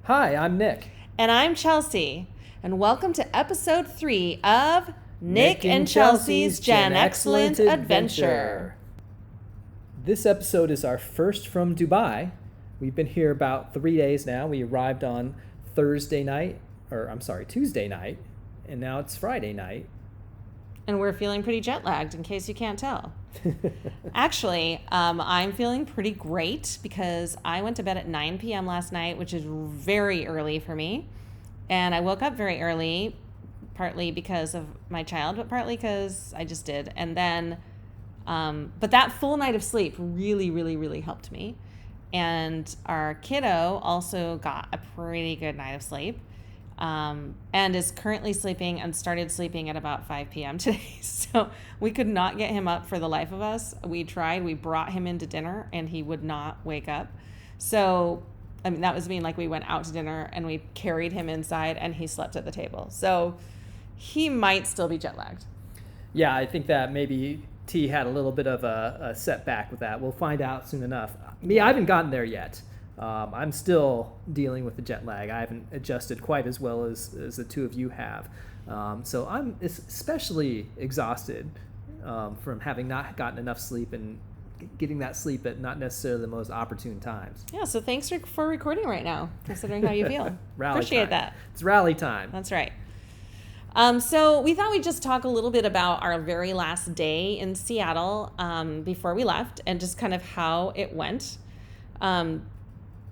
Hi, I'm Nick. And I'm Chelsea. And welcome to episode 3 of Nick and Chelsea's Gen Excellent Adventure. This episode is our first from Dubai. We've been here about 3 days now. We arrived on Tuesday night, and now it's Friday night. And we're feeling pretty jet lagged, in case you can't tell. Actually, I'm feeling pretty great because I went to bed at 9 p.m. last night, which is very early for me. And I woke up very early, partly because of my child, but partly because I just did. And then, but that full night of sleep really helped me. And our kiddo also got a pretty good night of sleep. And is currently sleeping and started sleeping at about 5 p.m. today. So we could not get him up for the life of us. We tried. We brought him into dinner and he would not wake up. So, I mean, that was mean like we went out to dinner and we carried him inside and he slept at the table. So he might still be jet lagged. Yeah, I think that maybe T had a little bit of a setback with that. We'll find out soon enough. Me, I haven't gotten there yet. I'm still dealing with the jet lag. I haven't adjusted quite as well as the two of you have. So I'm especially exhausted from having not gotten enough sleep and getting that sleep at not necessarily the most opportune times. Yeah, so thanks for recording right now, considering how you feel. Appreciate that. It's rally time. That's right. So we thought we'd just talk a little bit about our very last day in Seattle before we left and just kind of how it went.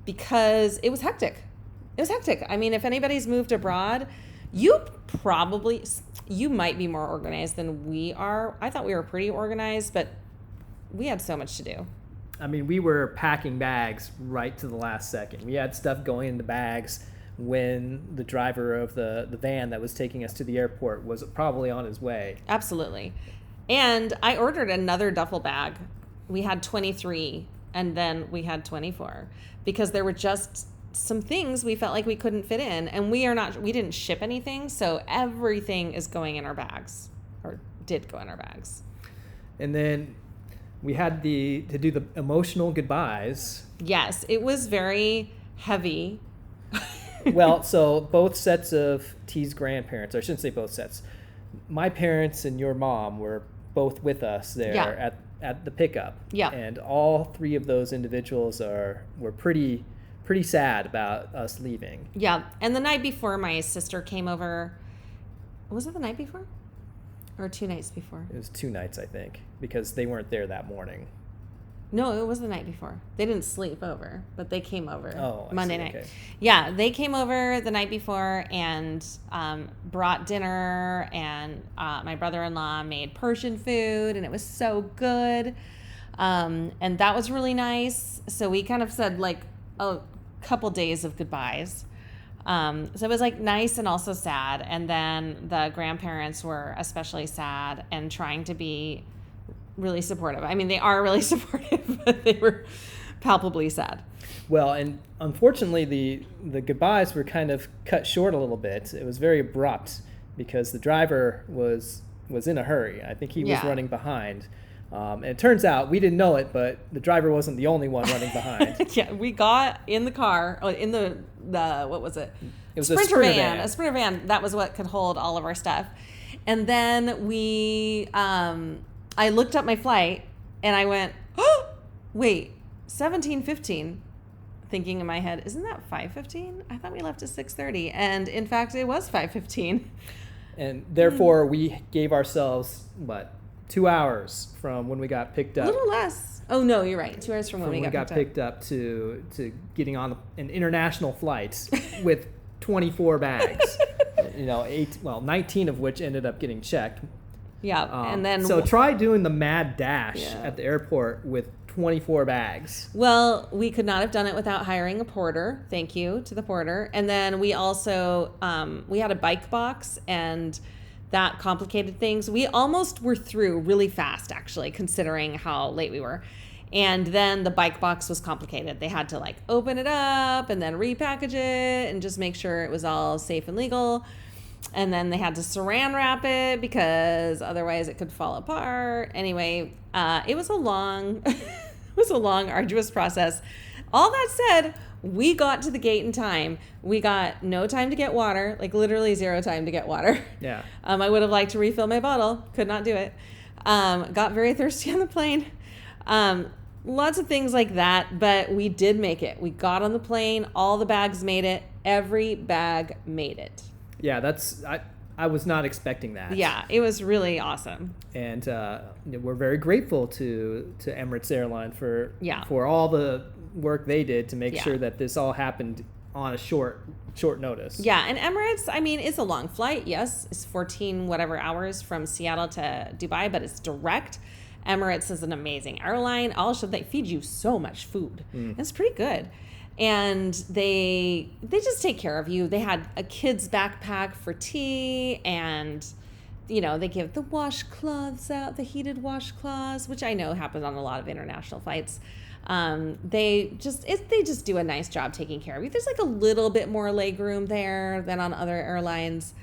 Because it was hectic. I mean, if anybody's moved abroad, you might be more organized than we are. I thought we were pretty organized, but we had so much to do. I mean, we were packing bags right to the last second. We had stuff going into bags when the driver of the van that was taking us to the airport was probably on his way. Absolutely. And I ordered another duffel bag. We had 23 and then we had 24 because there were just some things we felt like we couldn't fit in, and we didn't ship anything, so everything is going in our bags, or did go in our bags. And then we had to do the emotional goodbyes. Yes, it was very heavy. Well, so both sets of T's grandparents, or I shouldn't say both sets, my parents and your mom were both with us there at the pickup. Yeah. And all three of those individuals were pretty sad about us leaving. Yeah. And the night before, my sister came over. Was it the night before? Or 2 nights before? It was 2 nights, I think, because they weren't there that morning. No, it was the night before. They didn't sleep over, but they came over Monday night. Okay. Yeah, they came over the night before and brought dinner, and my brother-in-law made Persian food, and it was so good. And that was really nice. So we kind of said like a couple days of goodbyes. So it was like nice and also sad. And then the grandparents were especially sad and trying to be really supportive. I mean, they are really supportive, but they were palpably sad. Well, and unfortunately, the goodbyes were kind of cut short a little bit. It was very abrupt because the driver was in a hurry. I think he was running behind. And it turns out, we didn't know it, but the driver wasn't the only one running behind. Yeah, we got in the car, in the what was it? It was a Sprinter van. A Sprinter van. That was what could hold all of our stuff. And then I looked up my flight and I went, oh, wait, 17:15. Thinking in my head, isn't that 5:15? I thought we left at 6:30. And in fact, it was 5:15. And therefore, we gave ourselves, 2 hours from when we got picked up. A little less. Oh, no, you're right. 2 hours from when we got picked up to getting on an international flight with 24 bags. 19 of which ended up getting checked. Yeah, and then... So try doing the mad dash at the airport with 24 bags. Well, we could not have done it without hiring a porter. Thank you to the porter. And then we also, we had a bike box, and that complicated things. We almost were through really fast, actually, considering how late we were. And then the bike box was complicated. They had to open it up and then repackage it and just make sure it was all safe and legal. And then they had to saran wrap it because otherwise it could fall apart. Anyway, it was a long, arduous process. All that said, we got to the gate in time. We got no time to get water, like literally 0 time to get water. Yeah. I would have liked to refill my bottle. Could not do it. Got very thirsty on the plane. Lots of things like that, but we did make it. We got on the plane. All the bags made it. Every bag made it. Yeah, I was not expecting that. Yeah, it was really awesome. And we're very grateful to Emirates Airline for all the work they did to make sure that this all happened on a short notice. Yeah, and Emirates, I mean, it's a long flight. Yes, it's 14 whatever hours from Seattle to Dubai, but it's direct. Emirates is an amazing airline. Also, they feed you so much food. It's pretty good. And they just take care of you. They had a kid's backpack for tea, and they give the washcloths out, the heated washcloths, which I know happens on a lot of international flights. They just do a nice job taking care of you. There's like a little bit more leg room there than on other airlines.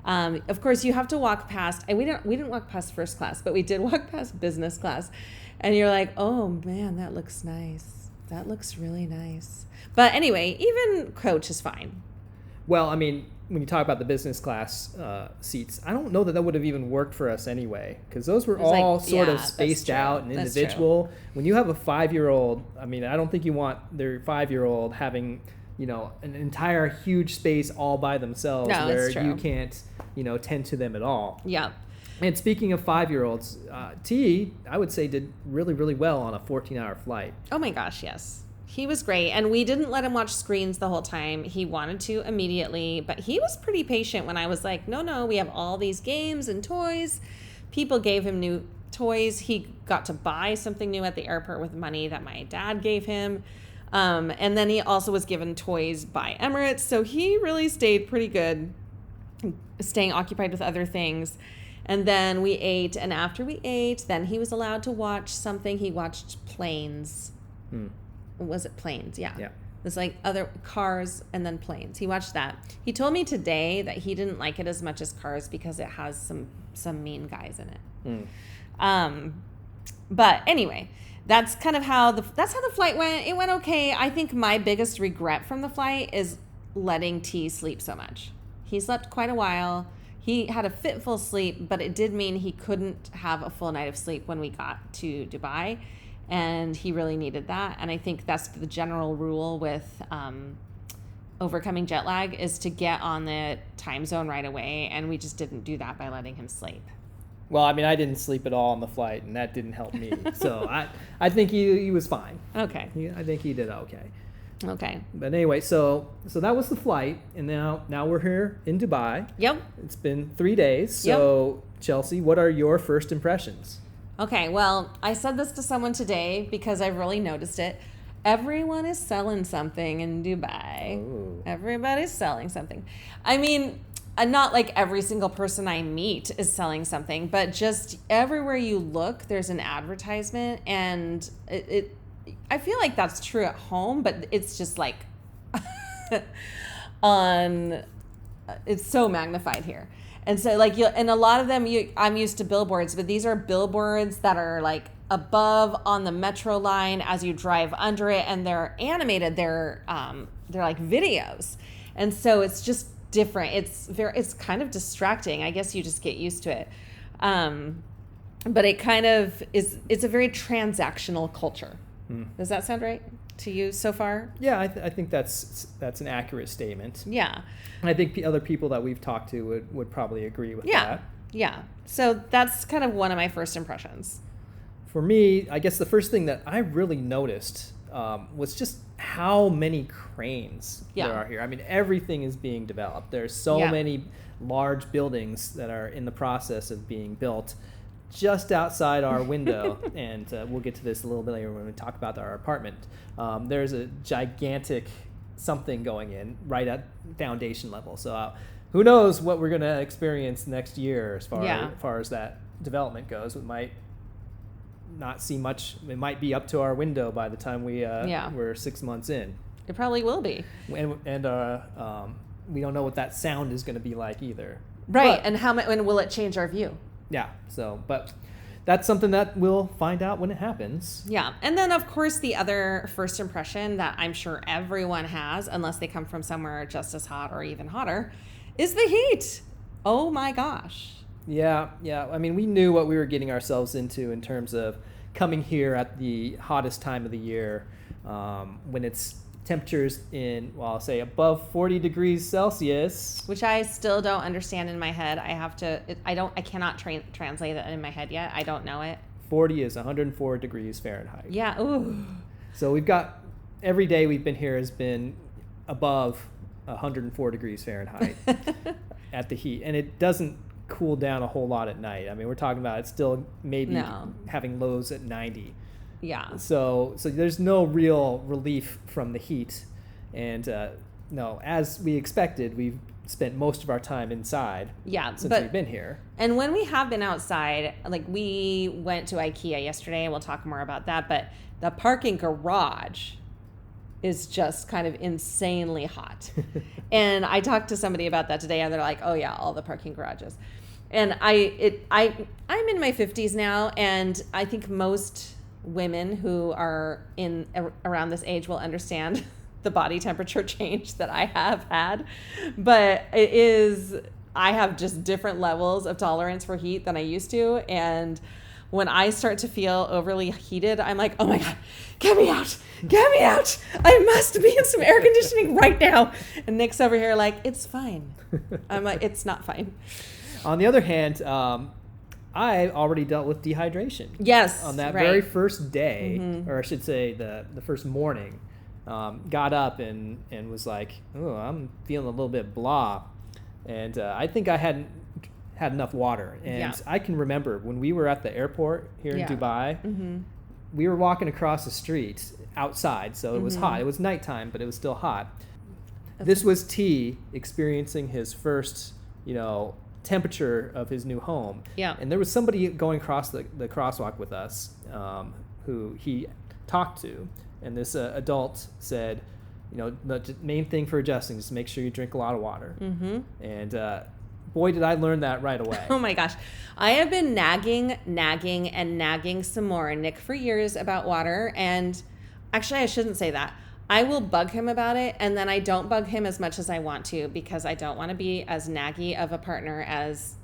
Of course, you have to walk past, and we didn't walk past first class, but we did walk past business class, and you're like, oh man, that looks nice. That looks really nice. But anyway, even coach is fine. Well, I mean, when you talk about the business class seats, I don't know that would have even worked for us anyway, because those were all sort of spaced out and individual. When you have a 5-year-old, I mean, I don't think you want their 5-year-old having, an entire huge space all by themselves where you can't, tend to them at all. Yeah. And speaking of 5-year-olds, T, I would say, did really, really well on a 14-hour flight. Oh my gosh, yes. He was great. And we didn't let him watch screens the whole time. He wanted to immediately, but he was pretty patient when I was like, no, we have all these games and toys. People gave him new toys. He got to buy something new at the airport with money that my dad gave him. And then he also was given toys by Emirates. So he really stayed pretty good, staying occupied with other things. And then we ate, and after we ate, then he was allowed to watch something. He watched planes. Was it planes? Yeah. Yeah. It's like other cars and then planes. He watched that. He told me today that he didn't like it as much as cars because it has some mean guys in it. But anyway, that's kind of how the flight went. It went okay. I think my biggest regret from the flight is letting T sleep so much. He slept quite a while. He had a fitful sleep, but it did mean he couldn't have a full night of sleep when we got to Dubai. And he really needed that. And I think that's the general rule with overcoming jet lag, is to get on the time zone right away. And we just didn't do that by letting him sleep. Well, I mean, I didn't sleep at all on the flight, and that didn't help me. So I think he was fine. Okay. I think he did okay. Okay. But anyway, so that was the flight, and now we're here in Dubai. Yep. It's been 3 days. So Chelsea, what are your first impressions? Okay, well, I said this to someone today because I really noticed it. Everyone is selling something in Dubai. Ooh. Everybody's selling something. I mean, not like every single person I meet is selling something, but just everywhere you look, there's an advertisement, and I feel like that's true at home, but it's just like it's so magnified here. And so like and a lot of them, I'm used to billboards, but these are billboards that are like above on the metro line as you drive under it, and they're animated. They're like videos. And so it's just different. It's kind of distracting. I guess you just get used to it. But it kind of it's a very transactional culture. Does that sound right to you so far? Yeah, I think that's an accurate statement. Yeah. And I think other people that we've talked to would probably agree with that. Yeah. So that's kind of one of my first impressions. For me, I guess the first thing that I really noticed was just how many cranes there are here. I mean, everything is being developed. There's so many large buildings that are in the process of being built just outside our window. And we'll get to this a little bit later when we talk about our apartment. There's a gigantic something going in right at foundation level. So who knows what we're going to experience next year as far as that development goes. We might not see much. It might be up to our window by the time we're 6 months in. It probably will be. And we don't know what that sound is going to be like either. Right. And when will it change our view? Yeah. So, but that's something that we'll find out when it happens. Yeah. And then, of course, the other first impression that I'm sure everyone has, unless they come from somewhere just as hot or even hotter, is the heat. Oh, my gosh. Yeah. I mean, we knew what we were getting ourselves into in terms of coming here at the hottest time of the year, when it's temperatures in, well, I'll say above 40 degrees Celsius. Which I still don't understand in my head. I cannot translate it in my head yet. I don't know it. 40 is 104 degrees Fahrenheit. Yeah, ooh. So we've got, every day we've been here has been above 104 degrees Fahrenheit at the heat. And it doesn't cool down a whole lot at night. I mean, we're talking about it's still maybe having lows at 90. Yeah. So there's no real relief from the heat. And no, as we expected, we've spent most of our time inside since we've been here. And when we have been outside, like we went to IKEA yesterday, and we'll talk more about that, but the parking garage is just kind of insanely hot. And I talked to somebody about that today, and they're like, oh yeah, all the parking garages. And I'm in my 50s now, and I think most women who are around this age will understand the body temperature change that I have had. But I have just different levels of tolerance for heat than I used to. And when I start to feel overly heated, I'm like, oh my God, get me out. I must be in some air conditioning right now. And Nick's over here like, it's fine. I'm like, it's not fine. On the other hand, I already dealt with dehydration. Yes. On that very first day, or I should say the first morning, got up and was like, oh, I'm feeling a little bit blah. And I think I hadn't had enough water. And I can remember when we were at the airport here in Dubai, we were walking across the street outside. So it was hot. It was nighttime, but it was still hot. This was T experiencing his first, temperature of his new home. Yeah. And there was somebody going across the crosswalk with us who he talked to. And this adult said, the main thing for adjusting is to make sure you drink a lot of water. And boy, did I learn that right away. Oh my gosh. I have been nagging some more Nick for years about water. And actually, I shouldn't say that. I will bug him about it, and then I don't bug him as much as I want to, because I don't want to be as naggy of a partner as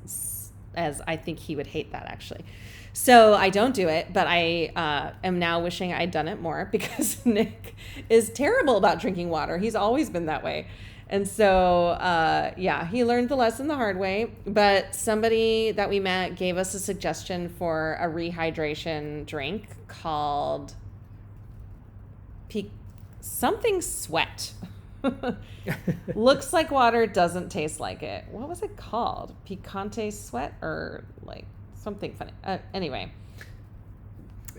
I think he would hate that, actually. So I don't do it, but I am now wishing I'd done it more, because Nick is terrible about drinking water. He's always been that way. And so, he learned the lesson the hard way. But somebody that we met gave us a suggestion for a rehydration drink called something sweat. Looks like water, doesn't taste like it. What was it called? Picante sweat, or like something funny. Anyway,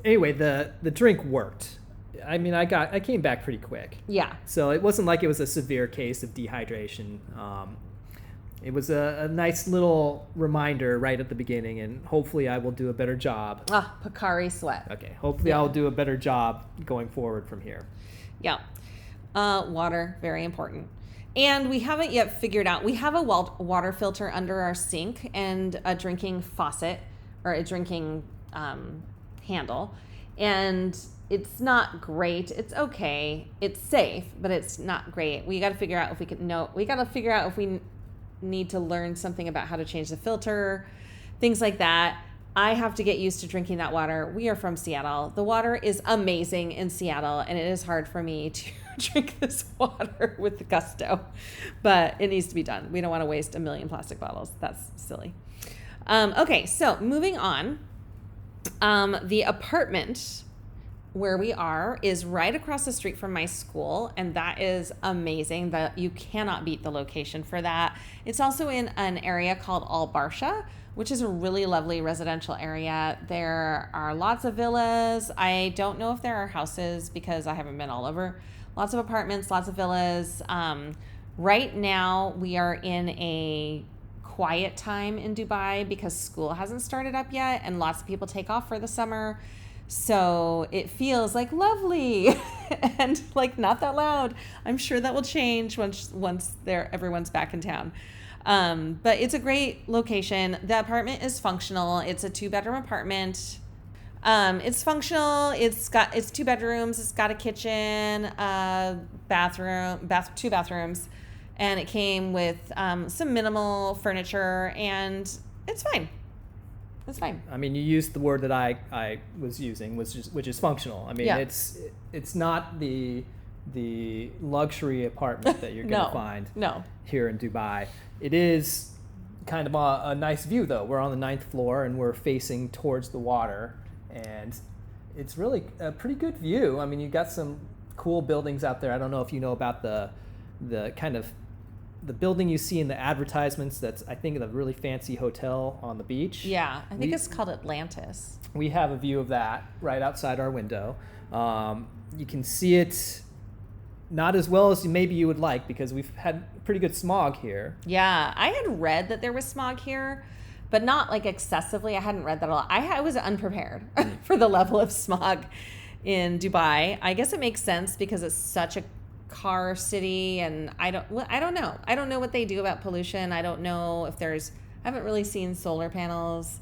the drink worked. I mean, I came back pretty quick. Yeah. So it wasn't like it was a severe case of dehydration. It was a nice little reminder right at the beginning, and hopefully I will do a better job. Picari sweat. Okay. Hopefully I'll do a better job going forward from here. Yeah. Water, very important. And we haven't yet figured out, we have a water filter under our sink and a drinking faucet, or a drinking handle. And it's not great. It's okay. It's safe, but it's not great. We got to figure out if we need to learn something about how to change the filter, things like that. I have to get used to drinking that water. We are from Seattle. The water is amazing in Seattle, and it is hard for me to drink this water with gusto, but it needs to be done. We don't want to waste 1 million plastic bottles. That's silly. Okay, so moving on. The apartment where we are is right across the street from my school, and that is amazing. That you cannot beat the location for that. It's also in an area called Al Barsha, which is a really lovely residential area. There are lots of villas. I don't know if there are houses because I haven't been all over. Lots of apartments, lots of villas. Right now we are in a quiet time in Dubai because school hasn't started up yet, and lots of people take off for the summer. So it feels like lovely and like not that loud. I'm sure that will change once everyone's back in town. But it's a great location. The apartment is functional. It's a 2-bedroom apartment. It's functional. It's 2 bedrooms. It's got a kitchen, bathroom, 2 bathrooms, and it came with some minimal furniture, and it's fine. It's fine. I mean, you used the word that I was using, which is functional. I mean, Yeah. it's not the luxury apartment that you're going to find here in Dubai. It is kind of a nice view, though. We're on the 9th floor, and we're facing towards the water, and it's really a pretty good view. I mean, you've got some cool buildings out there. I don't know if you know about the kind of the building you see in the advertisements. That's, I think, the really fancy hotel on the beach. Yeah, I think it's called Atlantis. We have a view of that right outside our window. You can see it not as well as maybe you would like, because we've had pretty good smog here. Yeah, I had read that there was smog here, but not like excessively. I hadn't read that a lot. I was unprepared for the level of smog in Dubai. I guess it makes sense because it's such a car city, and I don't know. I don't know what they do about pollution. I don't know if I haven't really seen solar panels,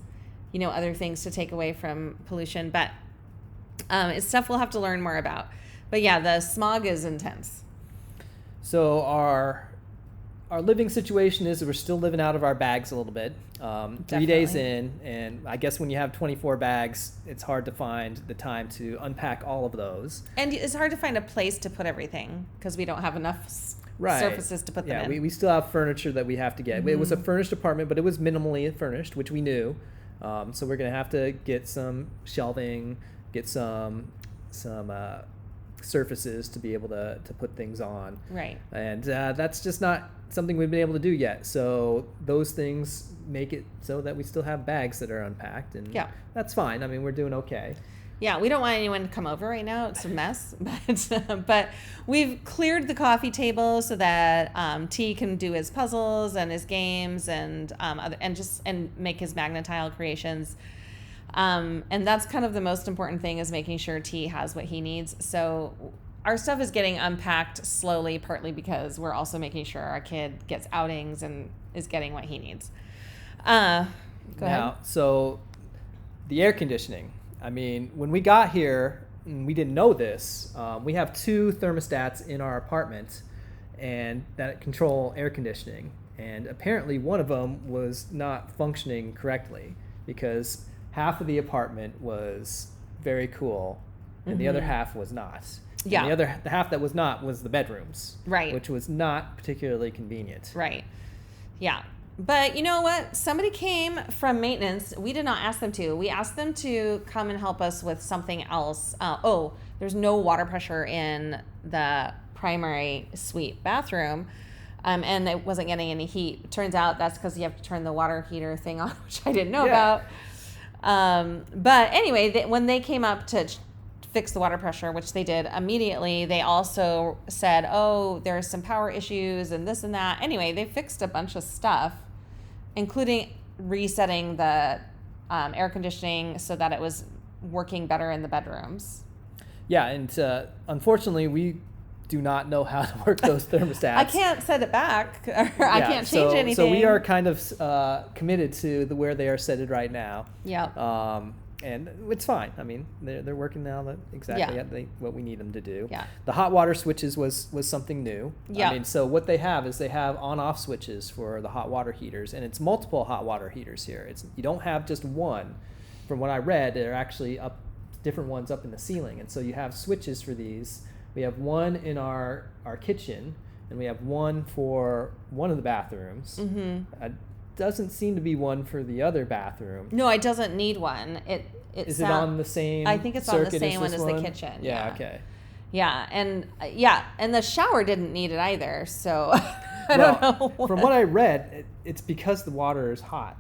other things to take away from pollution, but it's stuff we'll have to learn more about. But yeah, the smog is intense. So our living situation is that we're still living out of our bags a little bit. 3 days in, and I guess when you have 24 bags, it's hard to find the time to unpack all of those. And it's hard to find a place to put everything because we don't have enough surfaces to put them in. Yeah, we still have furniture that we have to get. Mm-hmm. It was a furnished apartment, but it was minimally furnished, which we knew. So we're going to have to get some shelving, get some surfaces to be able to put things on. Right. And that's just not something we've been able to do yet. So those things make it so that we still have bags that are unpacked, and that's fine. I mean, we're doing okay. Yeah, we don't want anyone to come over right now. It's a mess, but we've cleared the coffee table so that T can do his puzzles and his games and make his magnetile creations. And that's kind of the most important thing, is making sure T has what he needs. So our stuff is getting unpacked slowly, partly because we're also making sure our kid gets outings and is getting what he needs. Go ahead. So the air conditioning. I mean, when we got here, and we didn't know this, we have 2 thermostats in our apartment and that control air conditioning. And apparently one of them was not functioning correctly, because half of the apartment was very cool and the other half was not. Yeah. And the half that was not was the bedrooms. Right. Which was not particularly convenient. Right. Yeah. But you know what? Somebody came from maintenance. We did not ask them to. We asked them to come and help us with something else. There's no water pressure in the primary suite bathroom. And it wasn't getting any heat. Turns out that's because you have to turn the water heater thing on, which I didn't know about. But anyway, when they came up to fix the water pressure, which they did immediately, they also said, there's some power issues and this and that. Anyway, they fixed a bunch of stuff, including resetting the air conditioning so that it was working better in the bedrooms. Yeah, and unfortunately, we do not know how to work those thermostats. I can't set it back, or I can't change anything. So we are kind of committed to where they are set right now. Yeah. And it's fine. I mean, they're working now exactly what we need them to do. Yeah. The hot water switches was something new. Yeah. I mean, so what they have is they have on-off switches for the hot water heaters, and it's multiple hot water heaters here. You don't have just one. From what I read, they're actually different ones up in the ceiling, and so you have switches for these. We have one in our kitchen, and we have one for one of the bathrooms. Mm-hmm. Doesn't seem to be one for the other bathroom. No, it doesn't need one. Is it on the same? I think it's on the same one as the kitchen. Yeah. Okay. Yeah, and the shower didn't need it either. So I don't know. From what I read, it's because the water is hot,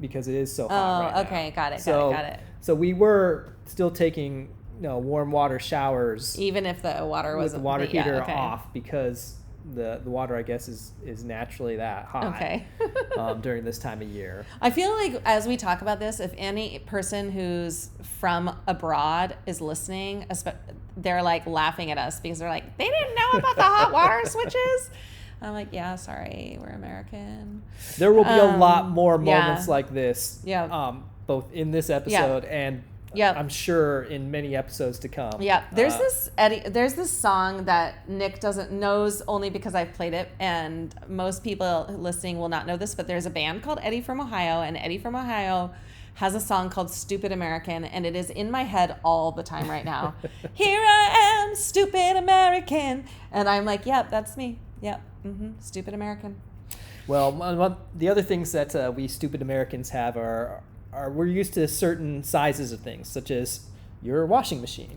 because it is so hot right okay, now. got it. So we were still taking warm water showers, even if the water was with the water heater off, because the water, I guess, is naturally that hot. Okay. During this time of year. I feel like as we talk about this, if any person who's from abroad is listening, they're like laughing at us because they're like, they didn't know about the hot water switches. I'm like, yeah, sorry, we're American. There will be a lot more yeah. moments like this, Yeah. both in this episode and Yep. I'm sure in many episodes to come. Yeah, there's this song that Nick knows only because I've played it, and most people listening will not know this, but there's a band called Eddie from Ohio, and Eddie from Ohio has a song called Stupid American, and it is in my head all the time right now. Here I am, stupid American. And I'm like, yep, that's me. Yep, stupid American. Well, the other things that we stupid Americans have are we're used to certain sizes of things, such as your washing machine.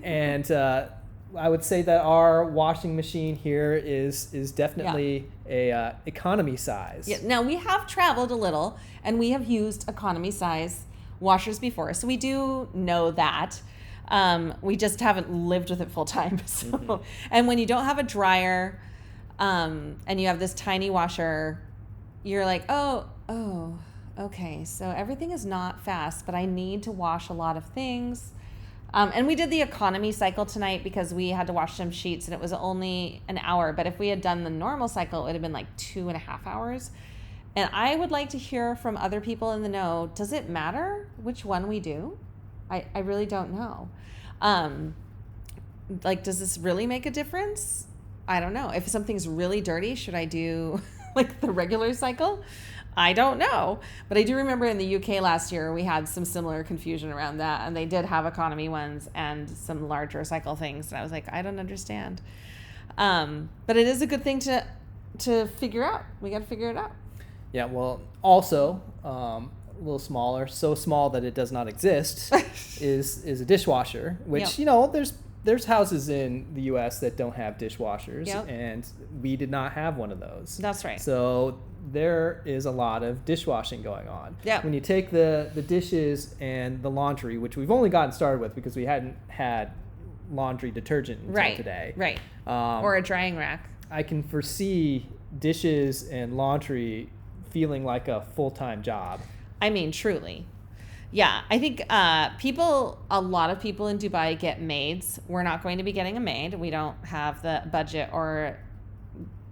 And I would say that our washing machine here is definitely a economy size. Yeah. Now, we have traveled a little, and we have used economy size washers before, so we do know that. We just haven't lived with it full time. So, and when you don't have a dryer, and you have this tiny washer, you're like, oh, okay, so everything is not fast, but I need to wash a lot of things. And we did the economy cycle tonight because we had to wash some sheets, and it was only an hour. But if we had done the normal cycle, it would have been like 2.5 hours. And I would like to hear from other people in the know, does it matter which one we do? I really don't know. Does this really make a difference? I don't know. If something's really dirty, should I do like the regular cycle? I don't know. But I do remember in the UK last year, we had some similar confusion around that. And they did have economy ones and some larger cycle things. And I was like, I don't understand. But it is a good thing to figure out. We got to figure it out. Yeah, well, also, a little smaller, so small that it does not exist, is a dishwasher, which, there's houses in the U.S. that don't have dishwashers, and we did not have one of those. That's right. So there is a lot of dishwashing going on. Yeah. When you take the dishes and the laundry, which we've only gotten started with because we hadn't had laundry detergent until today. Right. Or a drying rack. I can foresee dishes and laundry feeling like a full-time job. I mean, truly. Yeah, I think a lot of people in Dubai get maids. We're not going to be getting a maid. We don't have the budget or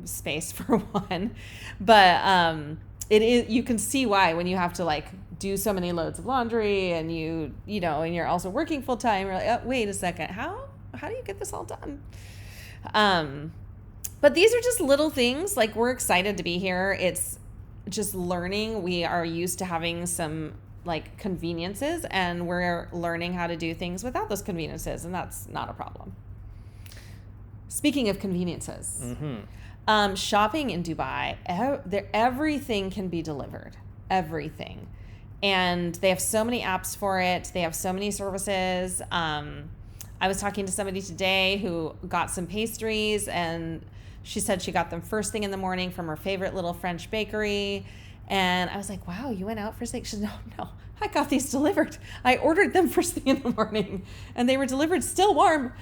space for one. But it is. You can see why when you have to do so many loads of laundry and and you're also working full time. You're like, oh, wait a second, how do you get this all done? But these are just little things. We're excited to be here. It's just learning. We are used to having some conveniences, and we're learning how to do things without those conveniences, and that's not a problem. Speaking of conveniences, shopping in Dubai, everything can be delivered. Everything. And they have so many apps for it. They have so many services. I was talking to somebody today who got some pastries, and she said she got them first thing in the morning from her favorite little French bakery. And I was like, wow, you went out first thing? She said, no, I got these delivered. I ordered them first thing in the morning, and they were delivered still warm.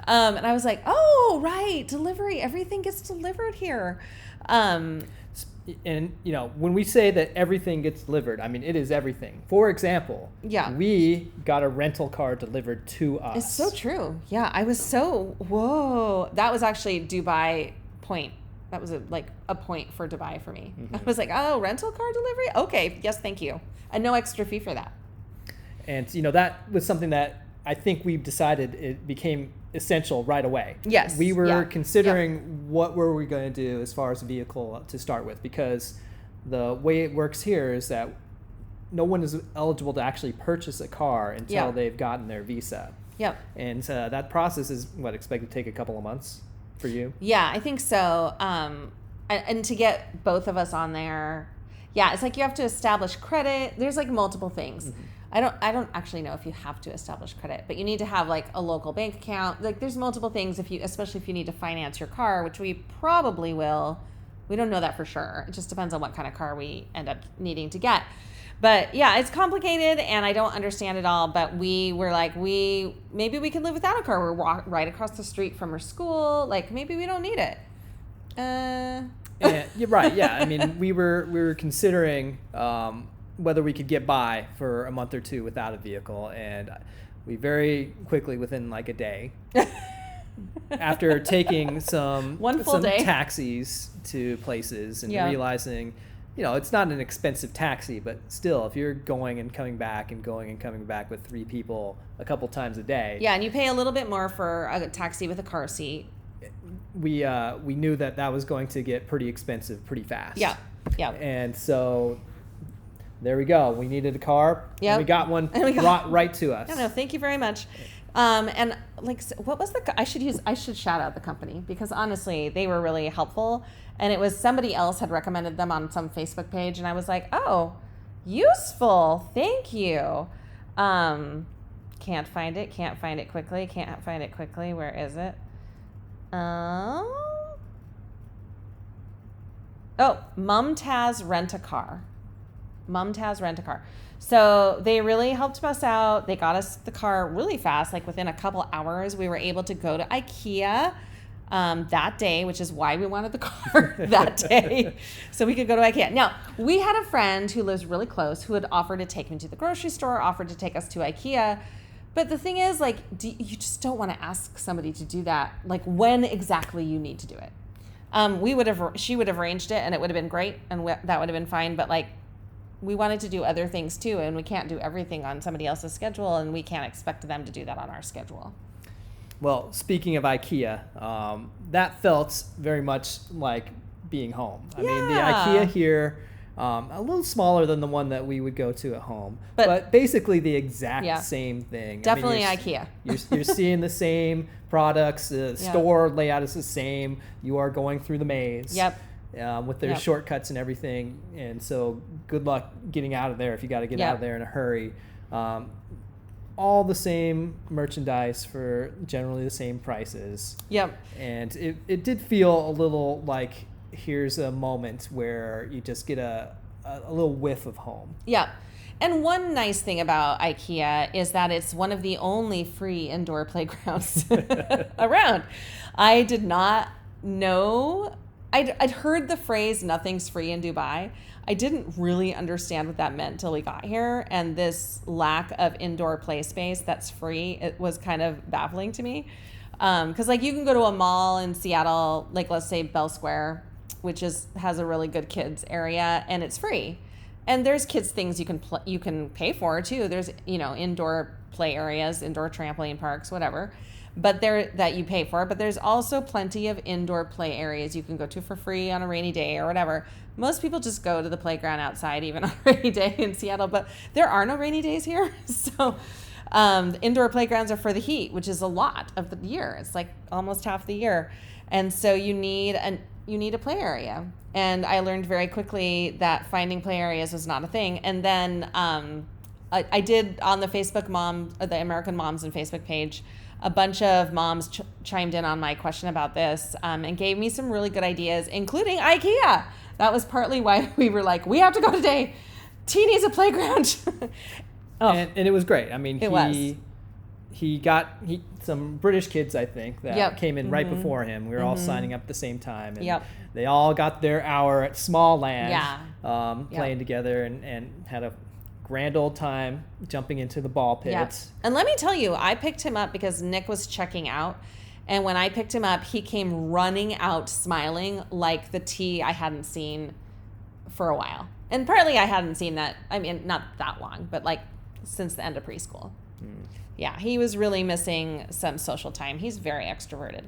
And I was like, oh, right, delivery. Everything gets delivered here. And, when we say that everything gets delivered, I mean, it is everything. For example, we got a rental car delivered to us. It's so true. Yeah, I was whoa. That was actually Dubai point. That was a point for Dubai for me. I was like, oh, rental car delivery? Okay, yes, thank you. And no extra fee for that. And, that was something that I think we've decided it became essential right away. Yes. We were considering what were we going to do as far as a vehicle to start with, because the way it works here is that no one is eligible to actually purchase a car until they've gotten their visa. Yep. And that process is expected to take a couple of months for you? Yeah, I think so. And to get both of us on there, it's you have to establish credit. There's multiple things. Mm-hmm. I don't actually know if you have to establish credit, but you need to have a local bank account. There's multiple things especially if you need to finance your car, which we probably will. We don't know that for sure. It just depends on what kind of car we end up needing to get. But it's complicated, and I don't understand it all. But we were maybe we can live without a car. We're right across the street from her school. Maybe we don't need it. Yeah, you're right. Yeah, I mean, we were considering whether we could get by for a month or two without a vehicle, and we very quickly, within a day, after taking some One full day. taxis to places and Yeah. realizing, it's not an expensive taxi, but still, if you're going and coming back and going and coming back with 3 people a couple times a day. Yeah, and you pay a little bit more for a taxi with a car seat. We knew that was going to get pretty expensive pretty fast. Yeah. And so there we go. We needed a car. Yep. And we got one And we got- brought right to us. No, thank you very much. And like, what was I should shout out the company, because honestly, they were really helpful. And it was somebody else had recommended them on some Facebook page. And I was like, oh, useful. Thank you. Can't find it quickly. Where is it? Oh, Mumtaz Rent-A-Car. So they really helped us out. They got us the car really fast. Like within a couple hours, we were able to go to IKEA that day, which is why we wanted the car that day, so we could go to IKEA. Now, we had a friend who lives really close who had offered to take me to the grocery store, offered to take us to IKEA. But the thing is, like, you just don't want to ask somebody to do that, like, when exactly you need to do it. She would have arranged it, and it would have been great, and that would have been fine. But like, we wanted to do other things too, and we can't do everything on somebody else's schedule, and we can't expect them to do that on our schedule. Well, speaking of IKEA, that felt very much like being home. I mean, the IKEA here, a little smaller than the one that we would go to at home, but basically the exact same thing. Definitely I mean, IKEA. You're seeing the same products. The store layout is the same. You are going through the maze. Yep. With their shortcuts and everything. And so good luck getting out of there if you got to get out of there in a hurry. All the same merchandise for generally the same prices. Yep. And it did feel a little like here's a moment where you just get a little whiff of home. Yeah. And one nice thing about IKEA is that it's one of the only free indoor playgrounds around. I did not know. I'd heard the phrase "nothing's free in Dubai." I didn't really understand what that meant till we got here, and this lack of indoor play space that's free, it was kind of baffling to me. Because like you can go to a mall in Seattle, like let's say Bell Square, which has a really good kids area, and it's free. And there's kids things you can pay for too. There's indoor play areas, indoor trampoline parks, whatever. But that you pay for. But there's also plenty of indoor play areas you can go to for free on a rainy day or whatever. Most people just go to the playground outside even on a rainy day in Seattle, but there are no rainy days here. So indoor playgrounds are for the heat, which is a lot of the year. It's like almost half the year. And so you need a play area. And I learned very quickly that finding play areas was not a thing. And then I did on the the American Moms and Facebook page, a bunch of moms chimed in on my question about this and gave me some really good ideas, including IKEA. That was partly why we were like, we have to go today. T needs a playground. And it was great. I mean, was. He got some British kids, I think, that came in right before him. We were all signing up at the same time. And they all got their hour at Small Land playing together and had a grand old time jumping into the ball pits. Yeah. And let me tell you, I picked him up because Nick was checking out. And when I picked him up, he came running out smiling like the T I hadn't seen for a while. And partly I hadn't seen that, I mean, not that long, but like since the end of preschool. Yeah, he was really missing some social time. He's very extroverted.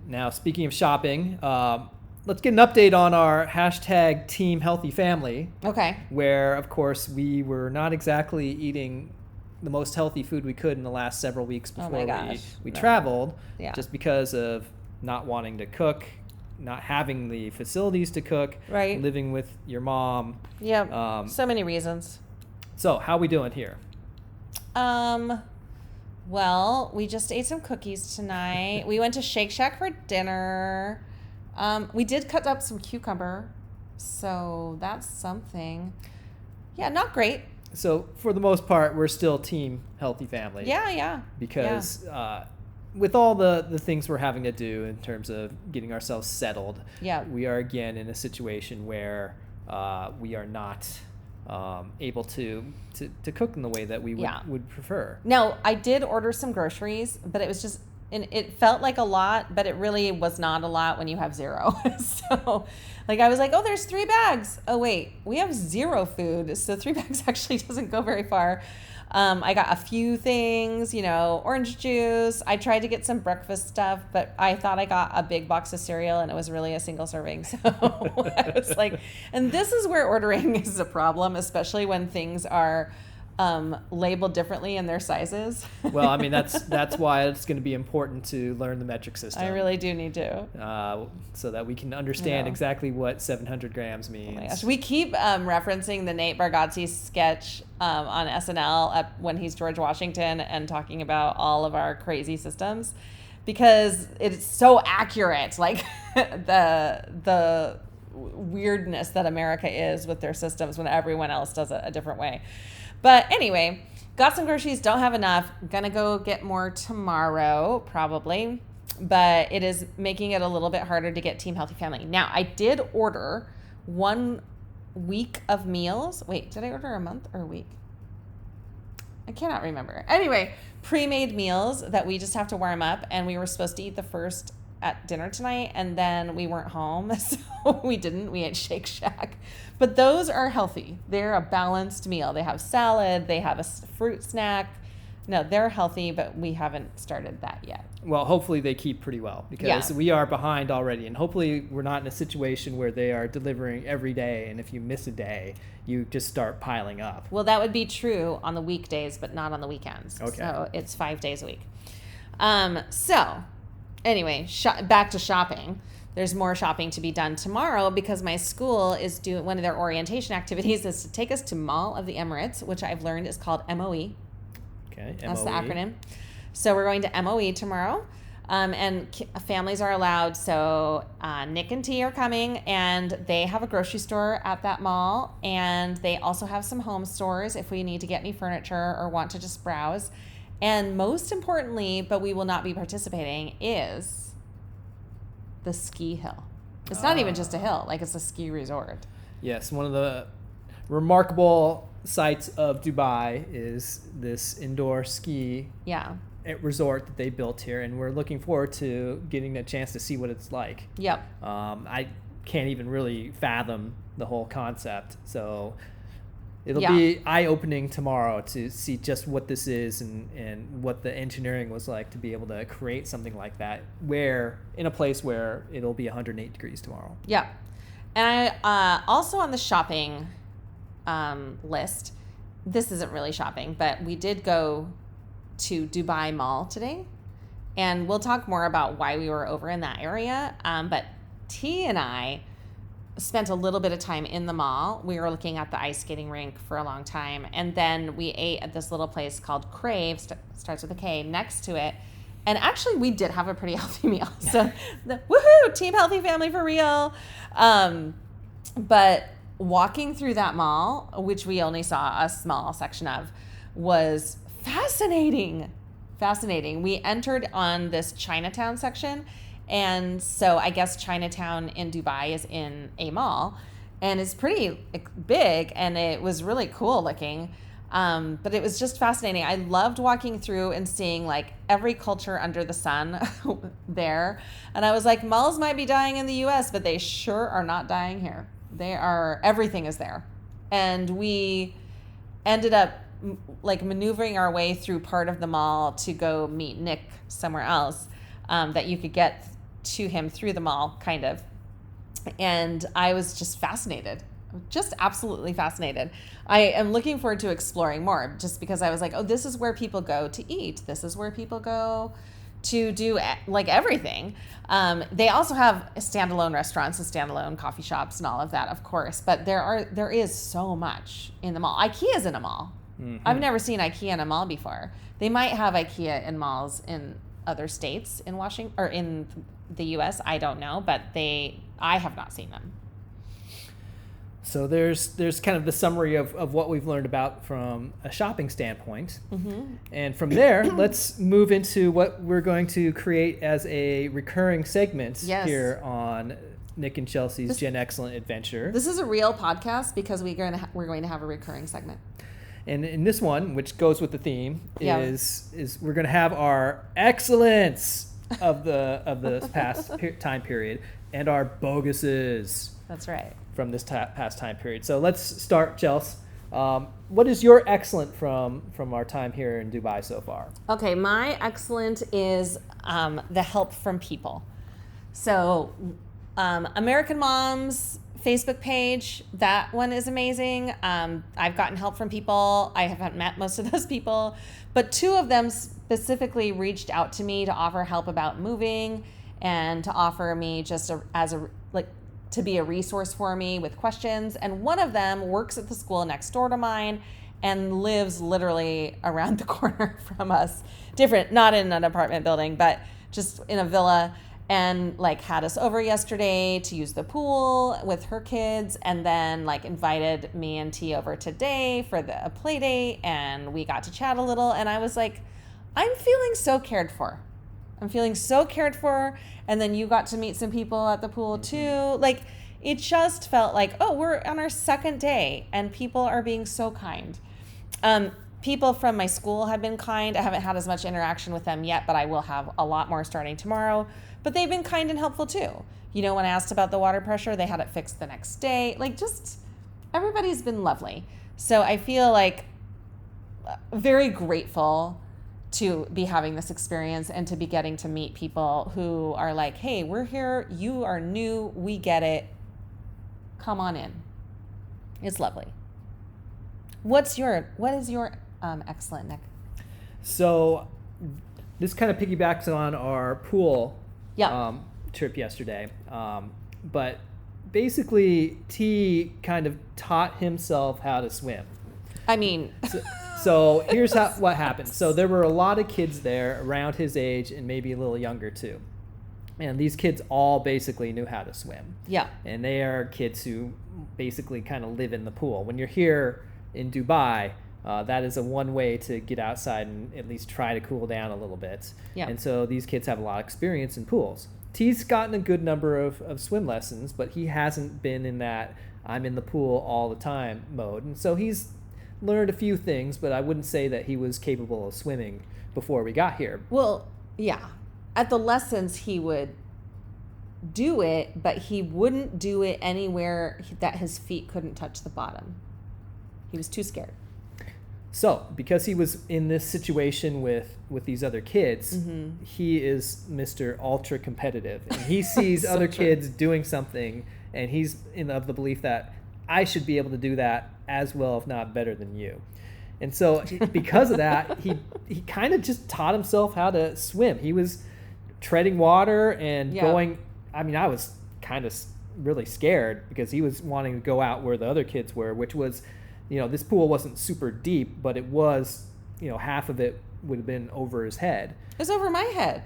Now, speaking of shopping, let's get an update on our hashtag Team Healthy Family. Okay. Where, of course, we were not exactly eating the most healthy food we could in the last several weeks before we traveled, just because of not wanting to cook, not having the facilities to cook, living with your mom. Yeah, so many reasons. So, how we doing here? Well, we just ate some cookies tonight. We went to Shake Shack for dinner. We did cut up some cucumber, so that's something. Yeah, not great. So for the most part, we're still Team Healthy Family. Yeah. Because with all the things we're having to do in terms of getting ourselves settled, we are again in a situation where we are not able to cook in the way that we would prefer. Now, I did order some groceries, but it was just And it felt like a lot, but it really was not a lot when you have 0. So like I was like, oh, there's 3 bags. Oh, wait, we have 0 food. So 3 bags actually doesn't go very far. I got a few things, orange juice. I tried to get some breakfast stuff, but I thought I got a big box of cereal and it was really a single serving. So I was like, and this is where ordering is a problem, especially when things are labeled differently in their sizes. Well, I mean, that's why it's going to be important to learn the metric system. I really do need to. So that we can understand exactly what 700 grams means. Oh my gosh. We keep referencing the Nate Bargatze sketch on SNL when he's George Washington and talking about all of our crazy systems because it's so accurate, like the weirdness that America is with their systems when everyone else does it a different way. But anyway, got some groceries, don't have enough. Gonna go get more tomorrow, probably. But it is making it a little bit harder to get Team Healthy Family. Now, I did order 1 week of meals. Wait, did I order a month or a week? I cannot remember. Anyway, pre-made meals that we just have to warm up. And we were supposed to eat the first at dinner tonight. And then we weren't home. So we didn't. We ate Shake Shack. But those are healthy. They're a balanced meal. They have salad. They have a fruit snack. No, they're healthy, but we haven't started that yet. Well, hopefully they keep pretty well because we are behind already. And hopefully we're not in a situation where they are delivering every day. And if you miss a day, you just start piling up. Well, that would be true on the weekdays, but not on the weekends. Okay. So it's 5 days a week. So anyway, back to shopping. There's more shopping to be done tomorrow because my school is doing one of their orientation activities is to take us to Mall of the Emirates, which I've learned is called MOE. Okay, MOE. That's the acronym. So we're going to MOE tomorrow, and families are allowed. So Nick and T are coming, and they have a grocery store at that mall, and they also have some home stores if we need to get any furniture or want to just browse. And most importantly, but we will not be participating, is the ski hill. It's not even just a hill, like it's a ski resort. Yes, one of the remarkable sights of Dubai is this indoor ski resort that they built here, and we're looking forward to getting a chance to see what it's like. Yep. I can't even really fathom the whole concept, so it'll be eye-opening tomorrow to see just what this is and what the engineering was like to be able to create something like that in a place where it'll be 108 degrees tomorrow. Yeah. And I also on the shopping list, this isn't really shopping, but we did go to Dubai Mall today. And we'll talk more about why we were over in that area. But T and I spent a little bit of time in the mall. We were looking at the ice skating rink for a long time. And then we ate at this little place called Crave, starts with a K, next to it. And actually, we did have a pretty healthy meal. So, woohoo, Team Healthy Family for real. But walking through that mall, which we only saw a small section of, was fascinating. Fascinating. We entered on this Chinatown section. And so I guess Chinatown in Dubai is in a mall, and it's pretty big, and it was really cool looking. But it was just fascinating. I loved walking through and seeing like every culture under the sun there. And I was like, malls might be dying in the US, but they sure are not dying here. Everything is there. And we ended up like maneuvering our way through part of the mall to go meet Nick somewhere else, that you could get to him through the mall, kind of. And I was just fascinated, just absolutely fascinated. I am looking forward to exploring more, just because I was like, oh, this is where people go to eat. This is where people go to do like everything. They also have standalone restaurants and standalone coffee shops and all of that, of course. But there is so much in the mall. IKEA is in a mall. Mm-hmm. I've never seen IKEA in a mall before. They might have IKEA in malls in other states in Washington or in the U.S. I don't know, but I have not seen them. So there's kind of the summary of what we've learned about from a shopping standpoint. Mm-hmm. And from there, let's move into what we're going to create as a recurring segment here on Nick and Chelsea's Gen Excellent Adventure. This is a real podcast because we're going to have a recurring segment. And in this one, which goes with the theme, Yeah. is we're going to have our excellence of the past time period and our boguses That's right. from this past time period. So let's start, Chelsea. What is your excellent from our time here in Dubai so far? Okay, my excellent is the help from people. So, American Moms Facebook page, that one is amazing. I've gotten help from people. I haven't met most of those people, but 2 of them specifically reached out to me to offer help about moving and to offer me just to be a resource for me with questions. And one of them works at the school next door to mine and lives literally around the corner from us. Different, not in an apartment building, but just in a villa, and like had us over yesterday to use the pool with her kids, and then like invited me and T over today for a play date, and we got to chat a little, and I was like, I'm feeling so cared for. I'm feeling so cared for. And then you got to meet some people at the pool too. Like, it just felt like, oh, we're on our 2nd day and people are being so kind. People from my school have been kind. I haven't had as much interaction with them yet, but I will have a lot more starting tomorrow. But they've been kind and helpful too. You know, when I asked about the water pressure, they had it fixed the next day. Like, just everybody's been lovely. So I feel like very grateful to be having this experience and to be getting to meet people who are like, hey, we're here. You are new. We get it. Come on in. It's lovely. What is your excellent, Nick? So this kind of piggybacks on our pool trip yesterday. But basically, T kind of taught himself how to swim. I mean... So here's what happened. So there were a lot of kids there around his age and maybe a little younger too. And these kids all basically knew how to swim. Yeah. And they are kids who basically kind of live in the pool. When you're here in Dubai, that is one way to get outside and at least try to cool down a little bit. Yeah. And so these kids have a lot of experience in pools. T's gotten a good number of swim lessons, but he hasn't been in that I'm in the pool all the time mode. And so he's learned a few things, but I wouldn't say that he was capable of swimming before we got here. Well, yeah. At the lessons, he would do it, but he wouldn't do it anywhere that his feet couldn't touch the bottom. He was too scared. So, because he was in this situation with these other kids, he is Mr. Ultra competitive. And he sees So other true. kids doing something, and he's of the belief that I should be able to do that as well, if not better than you. And so because of that, he kind of just taught himself how to swim. He was treading water and going. I mean, I was kind of really scared because he was wanting to go out where the other kids were, which was, this pool wasn't super deep, but it was, half of it would have been over his head. It was over my head.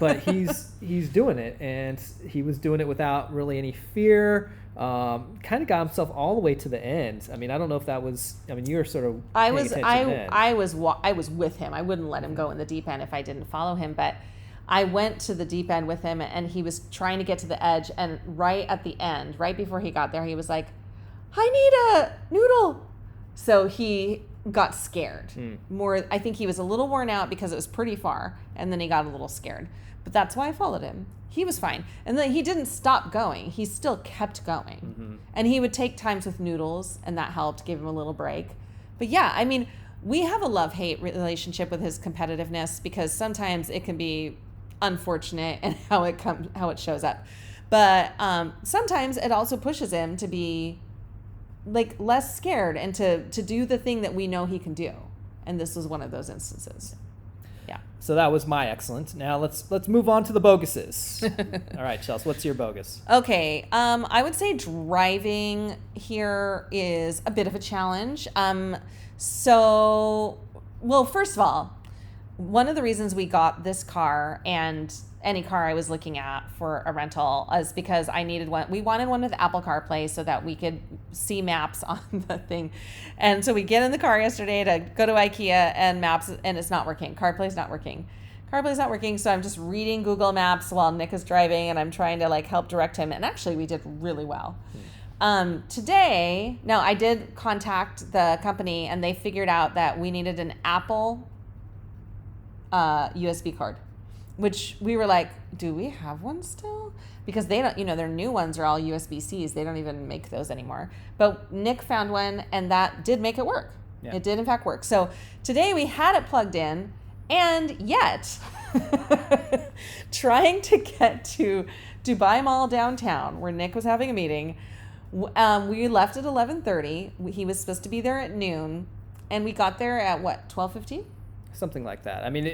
But he's doing it, and he was doing it without really any fear. Kind of got himself all the way to the end. I mean, I don't know if that was. I mean, you were sort of. I was with him. I wouldn't let him go in the deep end if I didn't follow him. But I went to the deep end with him, and he was trying to get to the edge. And right at the end, right before he got there, he was like, "I need a noodle." So he got scared. More, I think he was a little worn out because it was pretty far, and then he got a little scared. But that's why I followed him. He was fine. And then he didn't stop going. He still kept going. And he would take times with noodles, and that helped give him a little break. But yeah, I mean, we have a love-hate relationship with his competitiveness because sometimes it can be unfortunate in how it shows up. But sometimes it also pushes him to be like less scared and to do the thing that we know he can do. And this was one of those instances. Yeah. So that was my excellent. Now let's move on to the boguses. All right, Chelsea, what's your bogus? Okay. I would say driving here is a bit of a challenge. Well, first of all, one of the reasons we got this car and any car I was looking at for a rental is because I needed one. We wanted one with Apple CarPlay so that we could see maps on the thing. And so we get in the car yesterday to go to IKEA and maps, and it's not working. CarPlay's not working. CarPlay's not working, so I'm just reading Google Maps while Nick is driving, and I'm trying to like help direct him. And actually, we did really well. Today, no, I did contact the company and they figured out that we needed an Apple USB card, which we were like, do we have one still? Because they don't, their new ones are all USB-Cs. They don't even make those anymore. But Nick found one and that did make it work. Yeah. It did in fact work. So today we had it plugged in, and yet trying to get to Dubai Mall downtown where Nick was having a meeting, we left at 11:30. He was supposed to be there at noon, and we got there at what, 12:15? Something like that. I mean,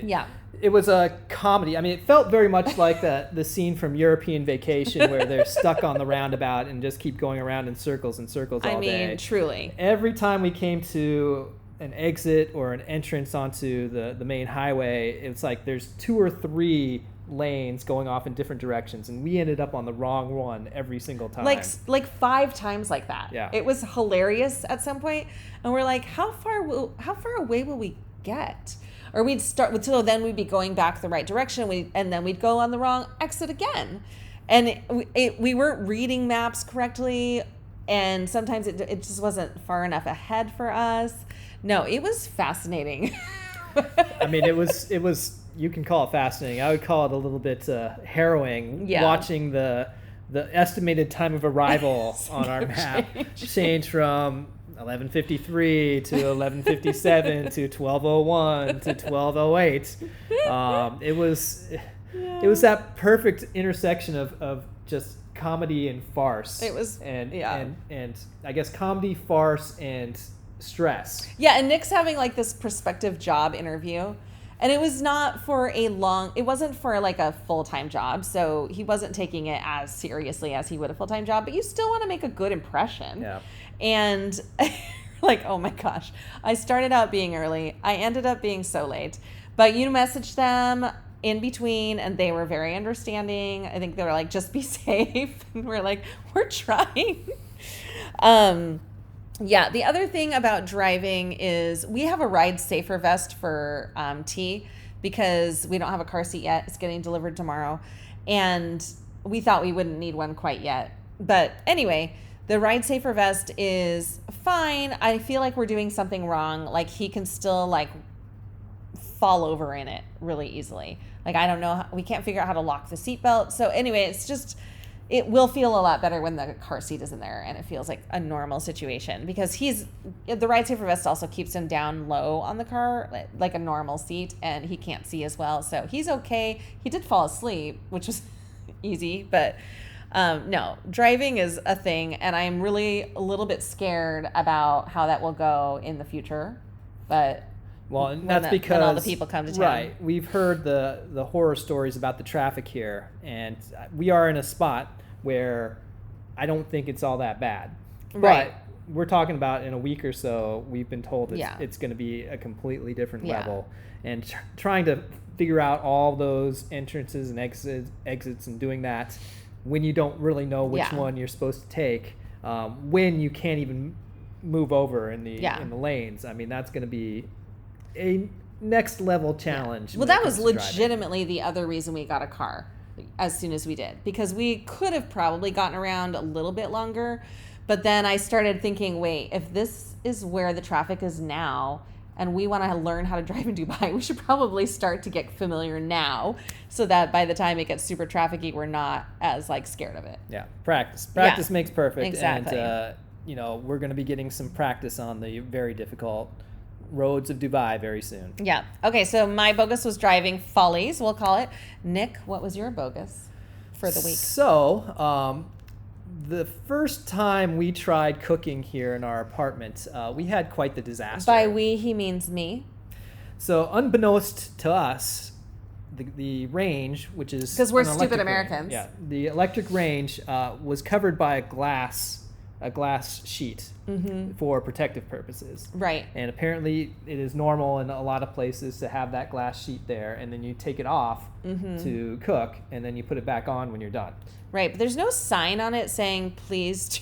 it was a comedy. I mean, it felt very much like the scene from European Vacation where they're stuck on the roundabout and just keep going around in circles and circles all day. I mean, truly. Every time we came to an exit or an entrance onto the main highway, it's like there's 2 or 3 lanes going off in different directions, and we ended up on the wrong one every single time. Like 5 times like that. Yeah. It was hilarious at some point, and we're like, how far away will we get? Or we'd start, so then we'd be going back the right direction, and then we'd go on the wrong exit again. And we weren't reading maps correctly, and sometimes it just wasn't far enough ahead for us. No, it was fascinating. I mean, it was, you can call it fascinating. I would call it a little bit harrowing, watching the estimated time of arrival on our map change from 11:53 to 11:57 to 12:01 to 12:08. It was that perfect intersection of just comedy and farce. It was, and I guess comedy, farce, and stress. Yeah, and Nick's having like this prospective job interview, and it was not for it wasn't for like a full-time job, so he wasn't taking it as seriously as he would a full-time job, but you still want to make a good impression. Yeah. And like, oh my gosh, I started out being early. I ended up being so late, but you messaged them in between and they were very understanding. I think they were like, just be safe. And we're like, we're trying. Yeah, the other thing about driving is we have a ride safer vest for T because we don't have a car seat yet. It's getting delivered tomorrow. And we thought we wouldn't need one quite yet. But anyway, the ride safer vest is fine. I feel like we're doing something wrong. Like he can still like fall over in it really easily. Like I don't know, we can't figure out how to lock the seatbelt. So anyway, it's just, it will feel a lot better when the car seat isn't there and it feels like a normal situation because the ride safer vest also keeps him down low on the car, like a normal seat, and he can't see as well. So he's okay. He did fall asleep, which was easy, but no, driving is a thing, and I'm really a little bit scared about how that will go in the future. But and that's because when all the people come to town. Right. We've heard the horror stories about the traffic here, and we are in a spot where I don't think it's all that bad. Right. But we're talking about in a week or so, we've been told it's going to be a completely different level. And trying to figure out all those entrances and exits and doing that when you don't really know which one you're supposed to take, when you can't even move over in the lanes. I mean, that's going to be a next level challenge. Well, that was legitimately the other reason we got a car as soon as we did, because we could have probably gotten around a little bit longer, but then I started thinking, wait, if this is where the traffic is now and we want to learn how to drive in Dubai, we should probably start to get familiar now so that by the time it gets super trafficy, we're not as like scared of it. Yeah, practice makes perfect. Exactly. And we're going to be getting some practice on the very difficult roads of Dubai very soon. Yeah. Okay, so my bogus was driving follies, we'll call it. Nick, what was your bogus for the week? So, the first time we tried cooking here in our apartment, we had quite the disaster. By we, he means me. So, unbeknownst to us, the range, which is... Because we're stupid Americans. The electric range was covered by a glass sheet for protective purposes. Right. And apparently it is normal in a lot of places to have that glass sheet there, and then you take it off to cook, and then you put it back on when you're done. Right, but there's no sign on it saying, please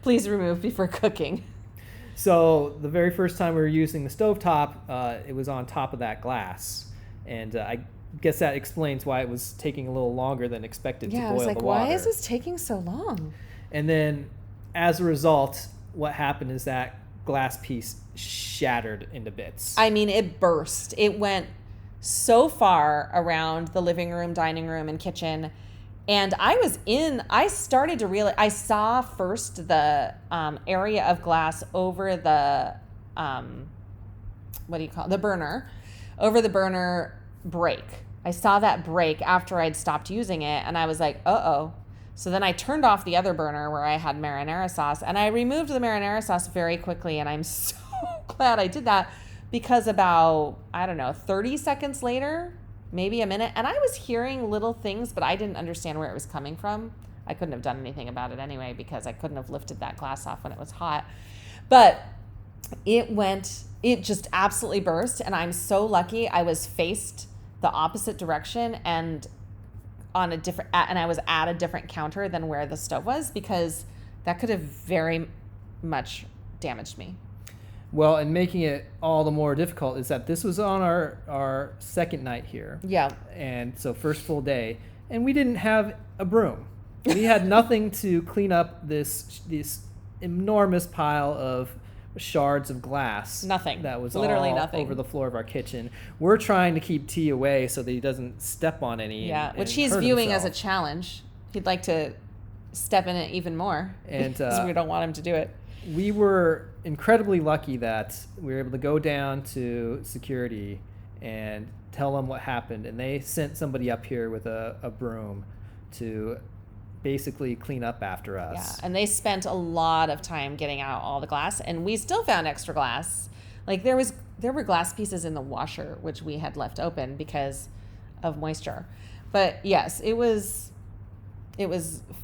remove before cooking. So the very first time we were using the stovetop, it was on top of that glass. And I guess that explains why it was taking a little longer than expected to boil the water. Yeah, I was like, why is this taking so long? And then as a result, what happened is that glass piece shattered into bits. I mean, it burst. It went so far around the living room, dining room, and kitchen. And I started to realize, I saw first the area of glass over the, the burner, over the burner break. I saw that break after I'd stopped using it, and I was like, uh-oh. So then I turned off the other burner where I had marinara sauce, and I removed the marinara sauce very quickly, and I'm so glad I did that, because about, 30 seconds later, maybe a minute, and I was hearing little things, but I didn't understand where it was coming from. I couldn't have done anything about it anyway, because I couldn't have lifted that glass off when it was hot. But it just absolutely burst, and I'm so lucky I was faced the opposite direction and I was at a different counter than where the stove was, because that could have very much damaged me. Well, and making it all the more difficult is that this was on our second night here. Yeah. And so first full day, and we didn't have a broom. We had nothing to clean up this enormous pile of shards of glass. Nothing. That was literally all nothing over the floor of our kitchen. We're trying to keep T away so that he doesn't step on any. Yeah, which he's viewing as a challenge. He'd like to step in it even more, and because we don't want him to do it. We were incredibly lucky that we were able to go down to security and tell them what happened, and they sent somebody up here with a broom to basically clean up after us. Yeah, and they spent a lot of time getting out all the glass, and we still found extra glass. Like there were glass pieces in the washer which we had left open because of moisture. But yes, it was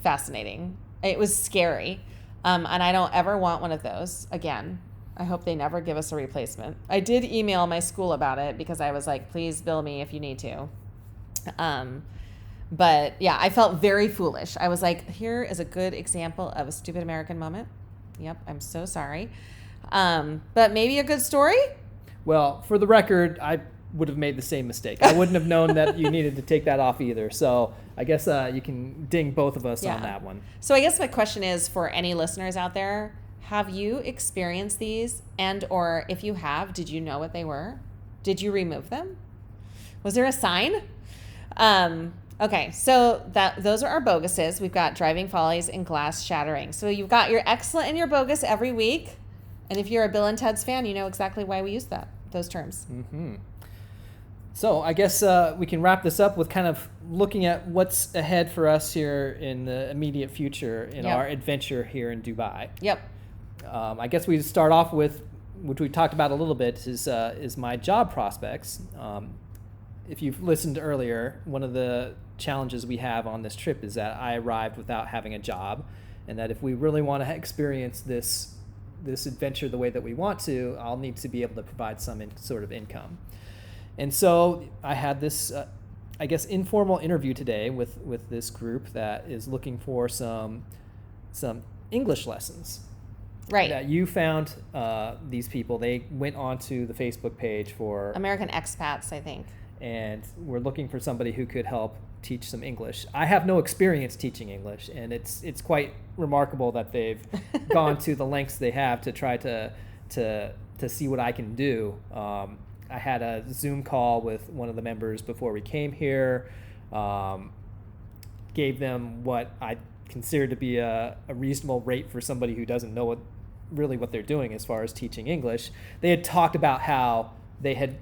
fascinating. It was scary. And I don't ever want one of those again. I hope they never give us a replacement. I did email my school about it because I was like, please bill me if you need to. But yeah, I felt very foolish. I was like, here is a good example of a stupid American moment. Yep, I'm so sorry. But maybe a good story? Well, for the record, I would have made the same mistake. I wouldn't have known that you needed to take that off either. So I guess you can ding both of us on that one. So I guess my question is, for any listeners out there, have you experienced these? And or if you have, did you know what they were? Did you remove them? Was there a sign? Okay, so those are our boguses. We've got driving follies and glass shattering. So you've got your excellent and your bogus every week. And if you're a Bill and Ted's fan, you know exactly why we use those terms. Mm-hmm. So I guess we can wrap this up with kind of looking at what's ahead for us here in the immediate future in our adventure here in Dubai. Yep. I guess we start off with, which we talked about a little bit, is my job prospects. If you've listened earlier, one of the challenges we have on this trip is that I arrived without having a job, and that if we really want to experience this adventure the way that we want to, I'll need to be able to provide some sort of income. And so I had this, informal interview today with this group that is looking for some English lessons. Right. That you found these people. They went onto the Facebook page for American expats, I think. And we're looking for somebody who could help teach some English. I have no experience teaching English, and it's quite remarkable that they've gone to the lengths they have to try to see what I can do. I had a Zoom call with one of the members before we came here, gave them what I consider to be a reasonable rate for somebody who doesn't know what they're doing as far as teaching English. They had talked about how they had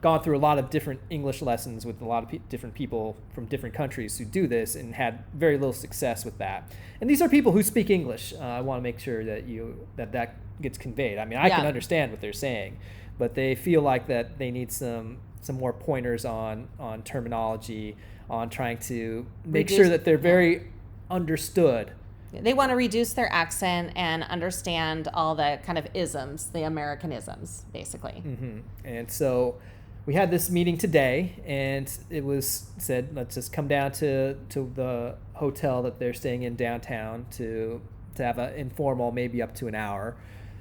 gone through a lot of different English lessons with a lot of different people from different countries who do this and had very little success with that. And these are people who speak English. I want to make sure that that gets conveyed. I mean, I can understand what they're saying, but they feel like that they need some more pointers on terminology, on trying to make sure that they're very understood. They want to reduce their accent and understand all the kind of isms, the Americanisms, basically. Mm-hmm. And so we had this meeting today, and it was said, let's just come down to the hotel that they're staying in downtown to have an informal, maybe up to an hour.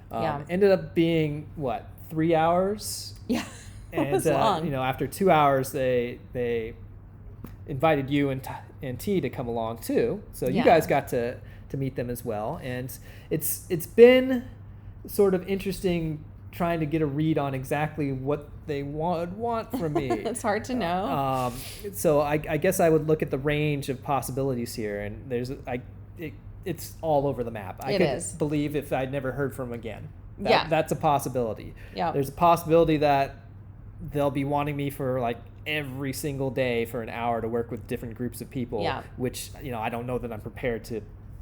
Ended up being, 3 hours? Yeah, and, it was long. After 2 hours, they invited you and T to come along too. So you guys got to to meet them as well. And it's been sort of interesting trying to get a read on exactly what they want from me. It's hard to know. So I guess I would look at the range of possibilities here, and it's all over the map. I could believe if I'd never heard from them again. That's a possibility. Yeah. There's a possibility that they'll be wanting me for like every single day for an hour to work with different groups of people, which, I don't know that I'm prepared to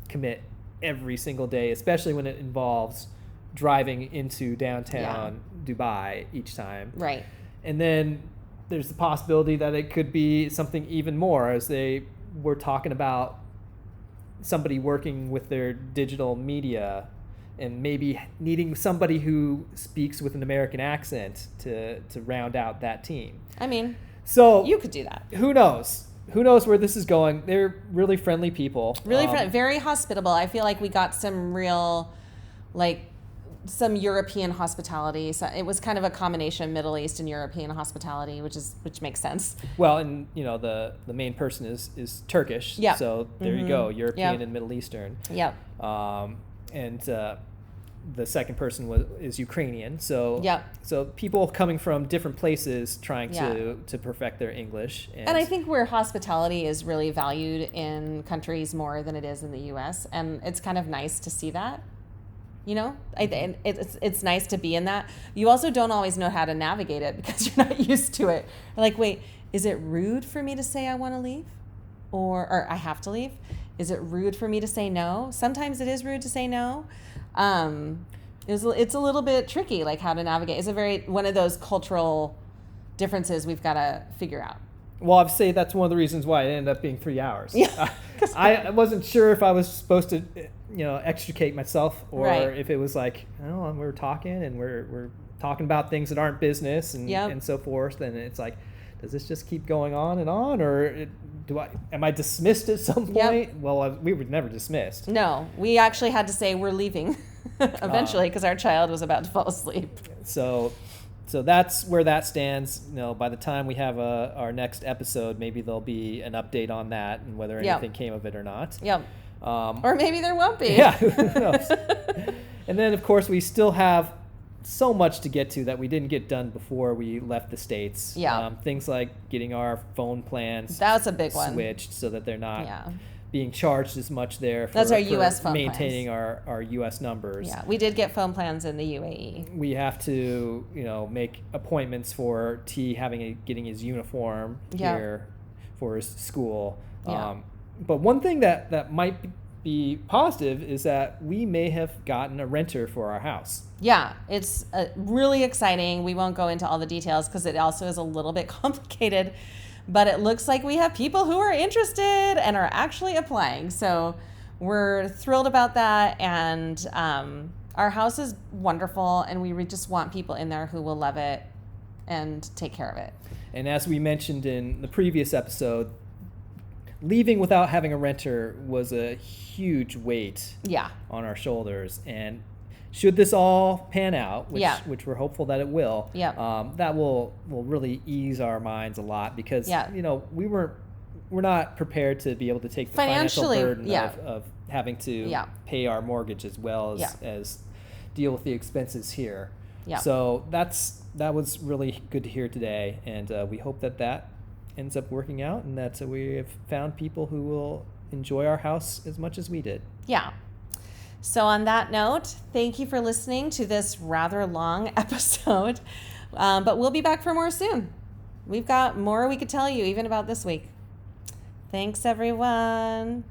commit every single day, especially when it involves driving into downtown Dubai each time. Right. And then there's the possibility that it could be something even more, as they were talking about somebody working with their digital media and maybe needing somebody who speaks with an American accent to round out that team. I mean, so you could do that. Who knows? Who knows where this is going? They're really friendly people. Really friendly, very hospitable. I feel like we got some real, some European hospitality. So it was kind of a combination of Middle East and European hospitality, which makes sense. Well, and the main person is Turkish. Yeah. So there you go, European and Middle Eastern. Yep. And the second person is Ukrainian. So so people coming from different places trying to perfect their English. And I think where hospitality is really valued in countries more than it is in the U.S. And it's kind of nice to see that. It's nice to be in that. You also don't always know how to navigate it because you're not used to it. Like, wait, is it rude for me to say I want to leave? Or I have to leave? Is it rude for me to say no? Sometimes it is rude to say no. It's a little bit tricky, like how to navigate. It's one of those cultural differences we've got to figure out. Well, I'd say that's one of the reasons why it ended up being 3 hours. Yeah. I wasn't sure if I was supposed to, extricate myself, or if it was like, we're talking and we're talking about things that aren't business and so forth. And it's like, does this just keep going on and on, or am I dismissed at some point? Yep. Well, we were never dismissed. No, we actually had to say we're leaving eventually because our child was about to fall asleep. So that's where that stands. By the time we have our next episode, maybe there'll be an update on that and whether anything came of it or not. Yep. Or maybe there won't be. Yeah, who knows? And then, of course, we still have so much to get to that we didn't get done before we left the States. Yeah. Things like getting our phone plans that's a big one. Switched so that they're not being charged as much there. That's our U.S. phone maintaining plans. our U.S. numbers. Yeah, we did get phone plans in the UAE. We have to, make appointments for T getting his uniform here for his school. Yeah. But one thing that might be positive is that we may have gotten a renter for our house. Yeah, it's really exciting. We won't go into all the details because it also is a little bit complicated, but it looks like we have people who are interested and are actually applying. So we're thrilled about that. And our house is wonderful, and we just want people in there who will love it and take care of it. And as we mentioned in the previous episode, leaving without having a renter was a huge weight on our shoulders. And should this all pan out, which we're hopeful that it will, that will really ease our minds a lot because we're not prepared to be able to take the financial burden of having to pay our mortgage as well as deal with the expenses here. Yeah. So that was really good to hear today, and we hope that ends up working out and that we have found people who will enjoy our house as much as we did. Yeah. So on that note, thank you for listening to this rather long episode, but we'll be back for more soon. We've got more we could tell you even about this week. Thanks, everyone.